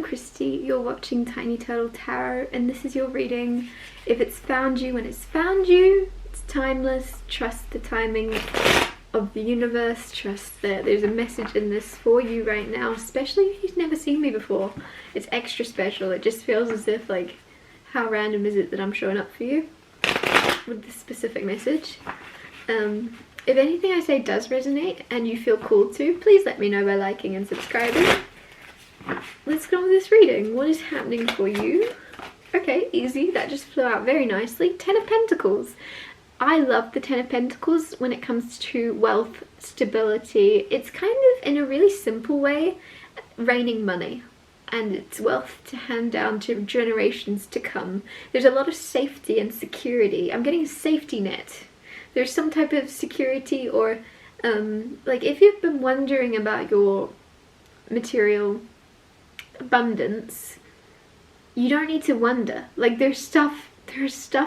Christy, you're watching Tiny Turtle Tarot, and this is your reading. If it's found you when it's found you, it's timeless. Trust the timing of the universe. Trust that there's a message in this for you right now, especially if you've never seen me before. It's extra special. It just feels as if, like, how random is it that I'm showing up for you with this specific message? If anything I say does resonate and you feel called to, please let me know by liking and subscribing. Let's go on with this reading. What is happening for you? Okay, easy. That just flew out very nicely. Ten of Pentacles. I love the Ten of Pentacles when it comes to wealth, stability. It's kind of, in a really simple way, raining money. And it's wealth to hand down to generations to come. There's a lot of safety and security. I'm getting a safety net. There's some type of security, or like if you've been wondering about your material abundance, you don't need to wonder. Like there's stuff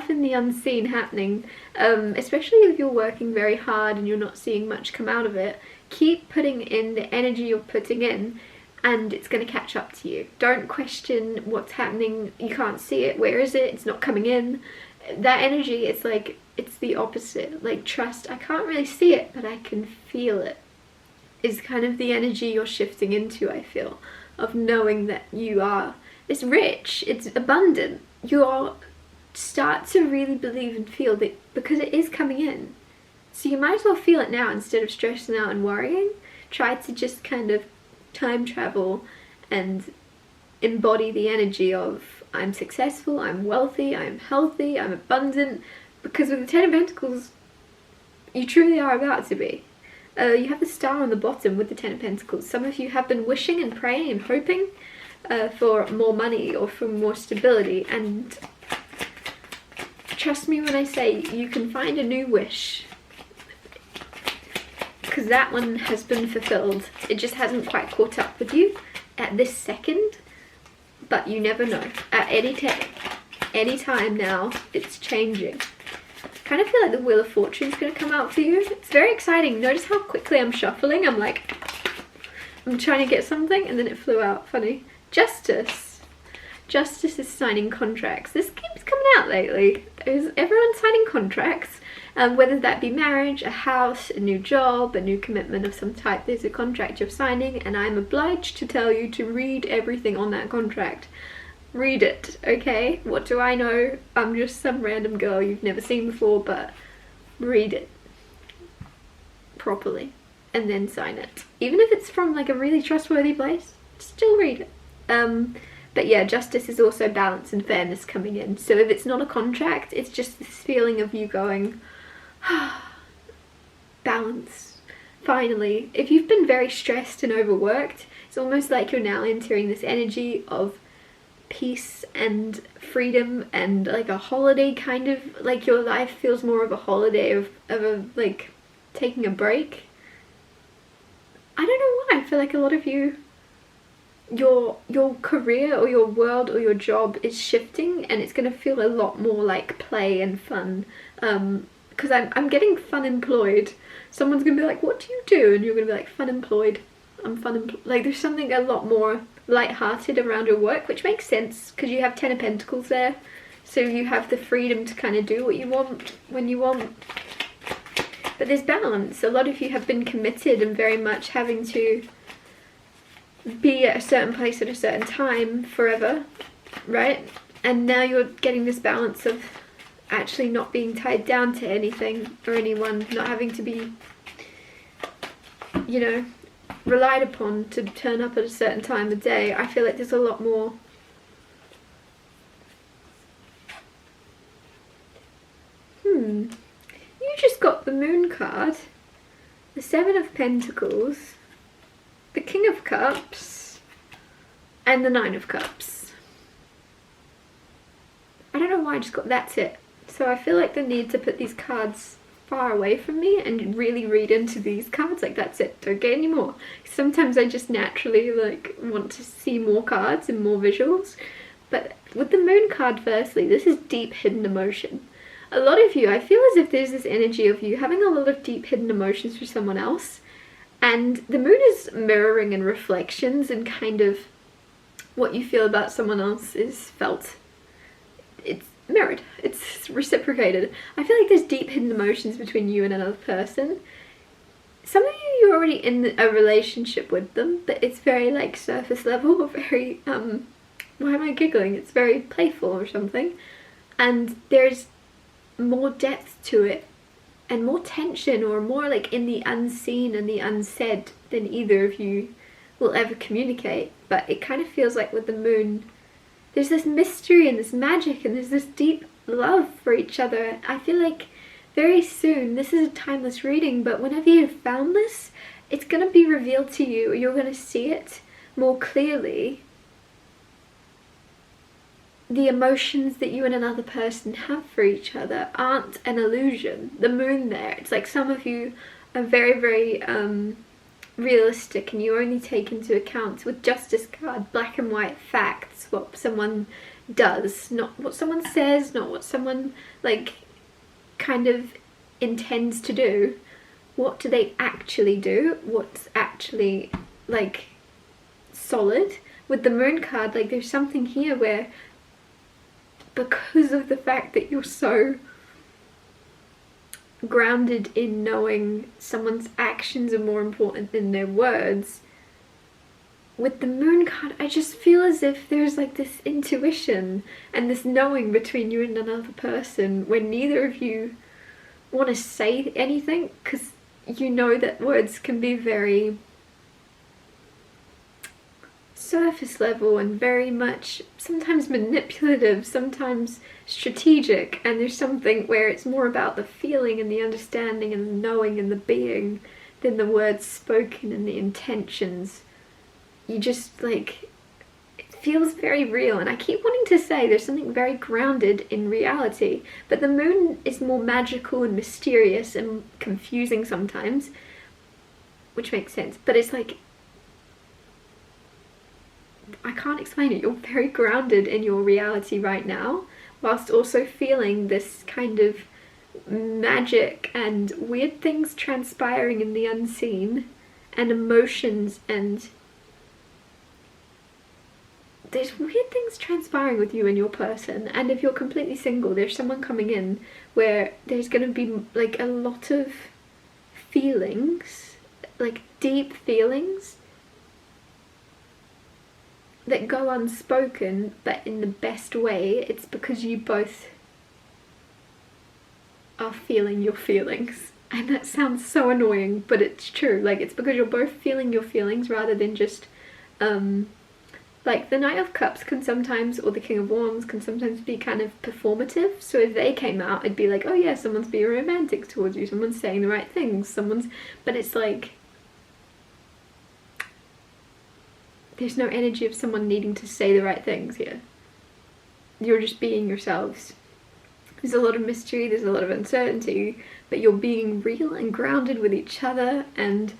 in the unseen happening, especially if you're working very hard and you're not seeing much come out of it. Keep putting in the energy you're putting in, and it's going to catch up to you. Don't question what's happening. You can't see it. Where is it? It's not coming in. That energy, it's like, it's the opposite. Like, trust, I can't really see it, but I can feel it, is kind of the energy you're shifting into, I feel, of knowing that you are, it's rich, it's abundant. You start to really believe and feel that, because it is coming in. So you might as well feel it now instead of stressing out and worrying. Try to just kind of time travel and embody the energy of, I'm successful, I'm wealthy, I'm healthy, I'm abundant, because with the Ten of Pentacles, you truly are about to be. You have the star on the bottom with the Ten of Pentacles. Some of you have been wishing and praying and hoping for more money or for more stability, and trust me when I say you can find a new wish, because that one has been fulfilled. It just hasn't quite caught up with you at this second. But you never know. At any time now, it's changing. Kind of feel like the Wheel of Fortune's going to come out for you. It's very exciting. Notice how quickly I'm shuffling. I'm like, I'm trying to get something, and then it flew out. Funny. Justice. Justice is signing contracts. This keeps coming out lately. Is everyone signing contracts? Whether that be marriage, a house, a new job, a new commitment of some type, there's a contract you're signing, and I'm obliged to tell you to read everything on that contract. Read it, okay? What do I know? I'm just some random girl you've never seen before, but read it properly and then sign it. Even if it's from like a really trustworthy place, still read it. But yeah, justice is also balance and fairness coming in. So if it's not a contract, it's just this feeling of you going, balance, finally. If you've been very stressed and overworked, it's almost like you're now entering this energy of peace and freedom and like a holiday, kind of like your life feels more of a holiday, of a like taking a break. I don't know why, I feel like a lot of you, your career or your world or your job is shifting, and it's going to feel a lot more like play and fun. Because I'm getting fun employed. Someone's gonna be like, what do you do? And you're gonna be like, fun employed. I'm fun employed. Like there's something a lot more light-hearted around your work, which makes sense because you have Ten of Pentacles there. So you have the freedom to kind of do what you want when you want. But there's balance. A lot of you have been committed and very much having to be at a certain place at a certain time forever, right? And now you're getting this balance of actually not being tied down to anything or anyone, not having to be, you know, relied upon to turn up at a certain time of day. I feel like there's a lot more you just got the Moon card, the Seven of Pentacles, the King of Cups, and the Nine of Cups. I don't know why I just got that's it. So I feel like the need to put these cards far away from me and really read into these cards, like that's it, don't get any more. Sometimes I just naturally like want to see more cards and more visuals. But with the Moon card, firstly, this is deep hidden emotion. A lot of you, I feel as if there's this energy of you having a lot of deep hidden emotions for someone else, and the Moon is mirroring and reflections and kind of what you feel about someone else is felt. It's mirrored, it's reciprocated. I feel like there's deep hidden emotions between you and another person. Some of you're already in a relationship with them, but it's very like surface level, or very, why am I giggling? It's very playful or something. And there's more depth to it, and more tension, or more like in the unseen and the unsaid than either of you will ever communicate. But it kind of feels like with the moon, there's this mystery and this magic, and there's this deep love for each other. I feel like very soon, this is a timeless reading, but whenever you've found this, it's going to be revealed to you. You're going to see it more clearly. The emotions that you and another person have for each other aren't an illusion. The moon there, it's like some of you are very, very realistic, and you only take into account with Justice card, black and white facts, what someone does, not what someone says, not what someone like kind of intends to do. What do they actually do? What's actually like solid? With the moon card, like there's something here where, because of the fact that you're so grounded in knowing someone's actions are more important than their words, with the moon card I just feel as if there's like this intuition and this knowing between you and another person when neither of you want to say anything, because you know that words can be very surface level and very much sometimes manipulative, sometimes strategic, and there's something where it's more about the feeling and the understanding and the knowing and the being than the words spoken and the intentions. You just like, it feels very real, and I keep wanting to say there's something very grounded in reality, but the moon is more magical and mysterious and confusing sometimes, which makes sense, but it's like, I can't explain it. You're very grounded in your reality right now, whilst also feeling this kind of magic and weird things transpiring in the unseen, and emotions, and there's weird things transpiring with you and your person. And if you're completely single, there's someone coming in where there's going to be like a lot of feelings, like deep feelings that go unspoken, but in the best way. It's because you both are feeling your feelings, and that sounds so annoying, but it's true. Like, it's because you're both feeling your feelings rather than just like the Knight of Cups can sometimes, or the King of Wands can sometimes be kind of performative. So if they came out, it'd be like, oh yeah, someone's being romantic towards you, someone's saying the right things, but it's like, there's no energy of someone needing to say the right things here. You're just being yourselves. There's a lot of mystery, there's a lot of uncertainty, but you're being real and grounded with each other, and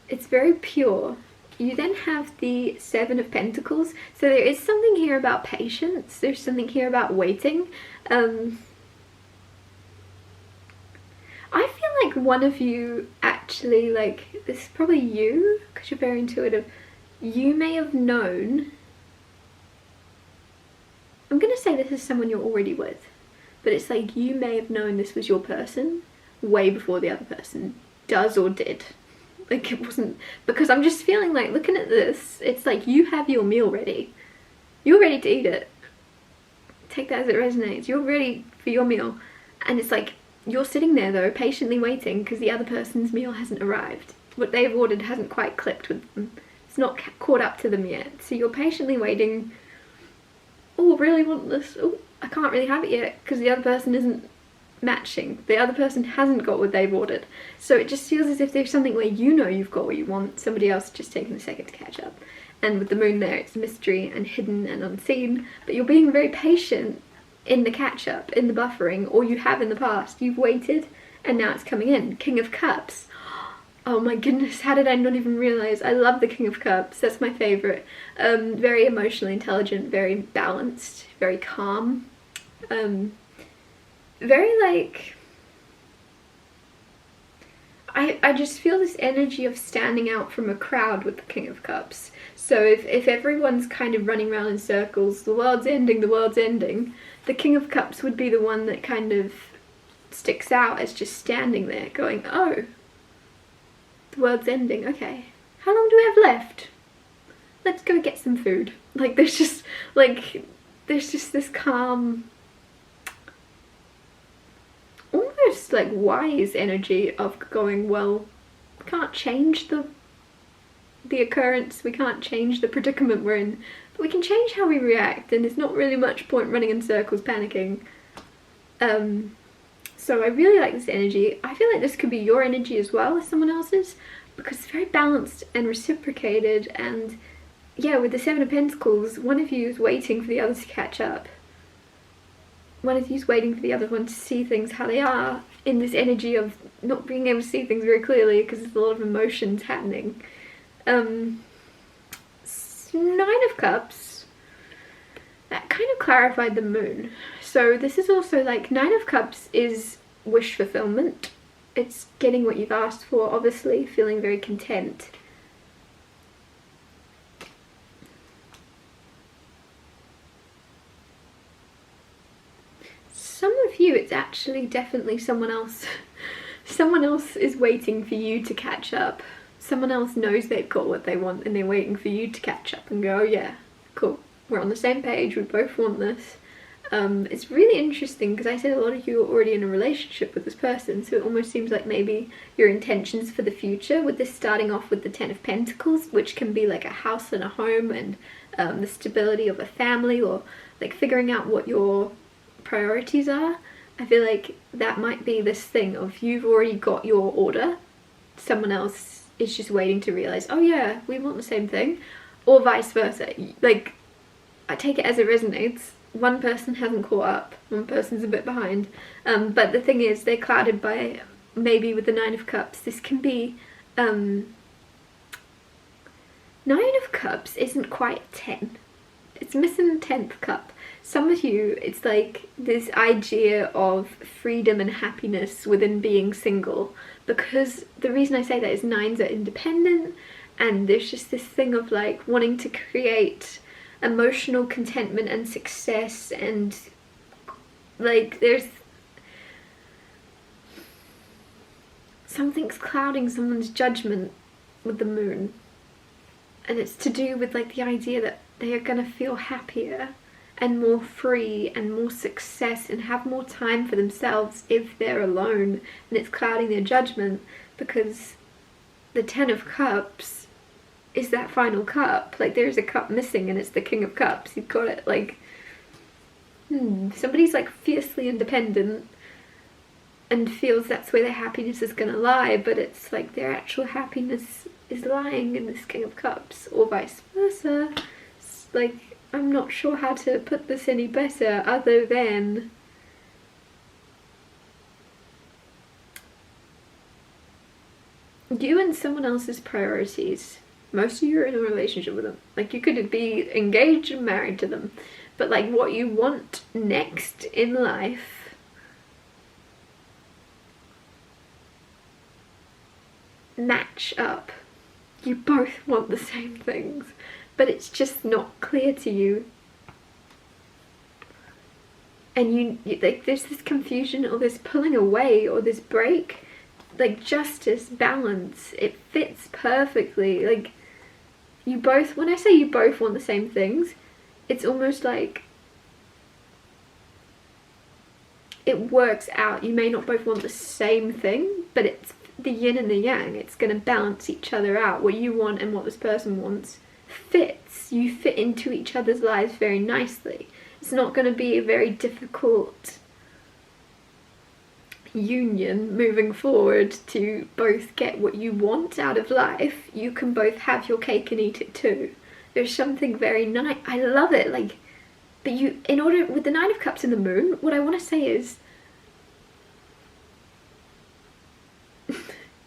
it's very pure. You then have the Seven of Pentacles, so there is something here about patience, there's something here about waiting. I feel like one of you actually, like, this is probably you, because you're very intuitive. You may have known, I'm going to say this is someone you're already with, but it's like you may have known this was your person way before the other person does or did. Like, it wasn't, because I'm just feeling like, looking at this, it's like you have your meal ready. You're ready to eat it. Take that as it resonates. You're ready for your meal. And it's like, you're sitting there though, patiently waiting because the other person's meal hasn't arrived. What they've ordered hasn't quite clicked with them. It's not caught up to them yet. So you're patiently waiting. Oh, I really want this. Oh, I can't really have it yet because the other person isn't matching. The other person hasn't got what they've ordered. So it just feels as if there's something where you know you've got what you want, somebody else just taking a second to catch up. And with the moon there, it's mystery and hidden and unseen, but you're being very patient in the catch up, in the buffering, or you have in the past. You've waited and now it's coming in. King of Cups. Oh my goodness, how did I not even realise? I love the King of Cups, that's my favourite. Very emotionally intelligent, very balanced, very calm. Very like, I just feel this energy of standing out from a crowd with the King of Cups. So if everyone's kind of running around in circles, the world's ending, the King of Cups would be the one that kind of sticks out as just standing there going, oh, the world's ending, okay. How long do we have left? Let's go get some food. Like, there's just this calm, almost like wise energy of going, well, we can't change the occurrence, we can't change the predicament we're in, but we can change how we react, and there's not really much point running in circles panicking. So I really like this energy. I feel like this could be your energy as well as someone else's, because it's very balanced and reciprocated, and yeah, with the Seven of Pentacles, one of you is waiting for the other to catch up. One of you is waiting for the other one to see things how they are, in this energy of not being able to see things very clearly because there's a lot of emotions happening. Nine of Cups, that kind of clarified the moon. So this is also like, Nine of Cups is wish fulfillment. It's getting what you've asked for, obviously, feeling very content. Some of you, it's actually definitely someone else. Someone else is waiting for you to catch up. Someone else knows they've got what they want and they're waiting for you to catch up and go, oh yeah, cool, we're on the same page, we both want this. It's really interesting because I said a lot of you are already in a relationship with this person, so it almost seems like maybe your intentions for the future, with this starting off with the Ten of Pentacles, which can be like a house and a home, and the stability of a family, or like figuring out what your priorities are. I feel like that might be this thing of, you've already got your order, someone else is just waiting to realize, oh yeah, we want the same thing, or vice versa. Like, I take it as it resonates. One person hasn't caught up, one person's a bit behind, but the thing is, they're clouded by, maybe with the Nine of Cups, this can be, Nine of Cups isn't quite 10, it's missing the 10th cup. Some of you, it's like this idea of freedom and happiness within being single, because the reason I say that is nines are independent, and there's just this thing of like wanting to create emotional contentment and success, and like there's something's clouding someone's judgment with the moon, and it's to do with like the idea that they are gonna feel happier and more free and more success and have more time for themselves if they're alone, and it's clouding their judgment because the Ten of Cups is that final cup. Like, there's a cup missing and it's the King of Cups. You've got it like, somebody's like fiercely independent and feels that's where their happiness is gonna lie, but it's like their actual happiness is lying in this King of Cups, or vice versa. It's like, I'm not sure how to put this any better other than you and someone else's priorities. Most of you are in a relationship with them. Like, you could be engaged and married to them, but like what you want next in life match up. You both want the same things, but it's just not clear to you, and you like, there's this confusion or this pulling away or this break. Like, justice, balance, it fits perfectly. Like, you both, when I say you both want the same things, it's almost like it works out. You may not both want the same thing, but it's the yin and the yang. It's going to balance each other out. What you want and what this person wants fits. You fit into each other's lives very nicely. It's not going to be a very difficult union moving forward to both get what you want out of life. You can both have your cake and eat it too. There's something very nice. I love it. Like, but you, in order, with the Nine of Cups and the moon, what I want to say is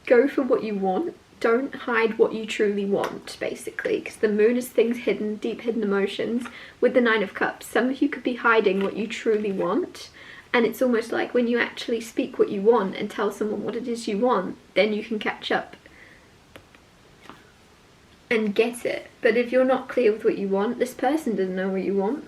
go for what you want. Don't hide what you truly want, basically, because the moon is things hidden, deep hidden emotions. With the Nine of Cups, some of you could be hiding what you truly want, And it's almost like when you actually speak what you want and tell someone what it is you want, then you can catch up and get it. But if you're not clear with what you want, this person doesn't know what you want.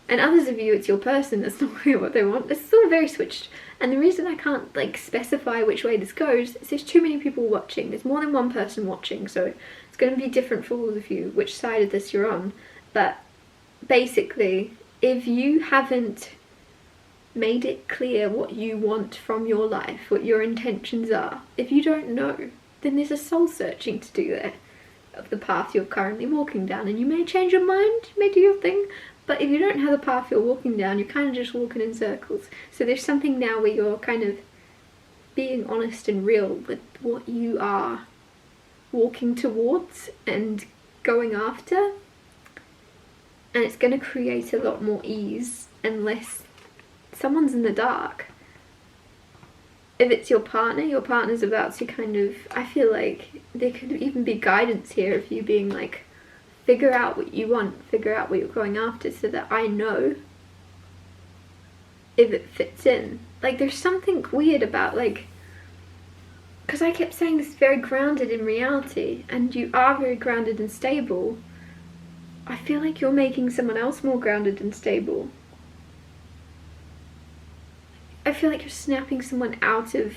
And others of you, it's your person that's not clear what they want. It's all very switched. And the reason I can't like specify which way this goes is there's too many people watching. There's more than one person watching, so it's going to be different for all of you which side of this you're on. But basically, if you haven't made it clear what you want from your life, what your intentions are, if you don't know, then there's a soul searching to do there of the path you're currently walking down. And you may change your mind, you may do your thing, but if you don't have the path you're walking down, you're kind of just walking in circles. So there's something now where you're kind of being honest and real with what you are walking towards and going after. And it's going to create a lot more ease and less someone's in the dark. If it's your partner's about to kind of, I feel like there could even be guidance here of you being like, figure out what you want, figure out what you're going after so that I know if it fits in. Like there's something weird about like, because I kept saying this is very grounded in reality, and you are very grounded and stable. I feel like you're making someone else more grounded and stable. I feel like you're snapping someone out of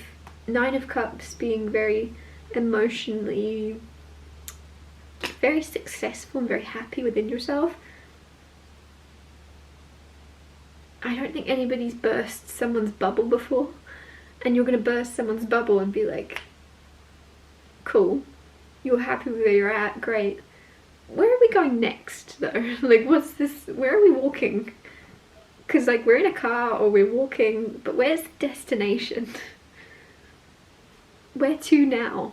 Nine of Cups being very emotionally, very successful and very happy within yourself. I don't think anybody's burst someone's bubble before, and you're going to burst someone's bubble and be like, cool, you're happy with where you're at, great. Where are we going next though? Like what's this, where are we walking? Because like we're in a car or we're walking, but where's the destination? Where to now?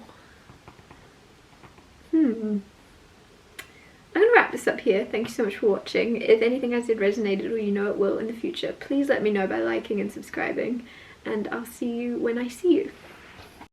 I'm going to wrap this up here. Thank you so much for watching. If anything I said resonated, or you know it will in the future, please let me know by liking and subscribing, and I'll see you when I see you.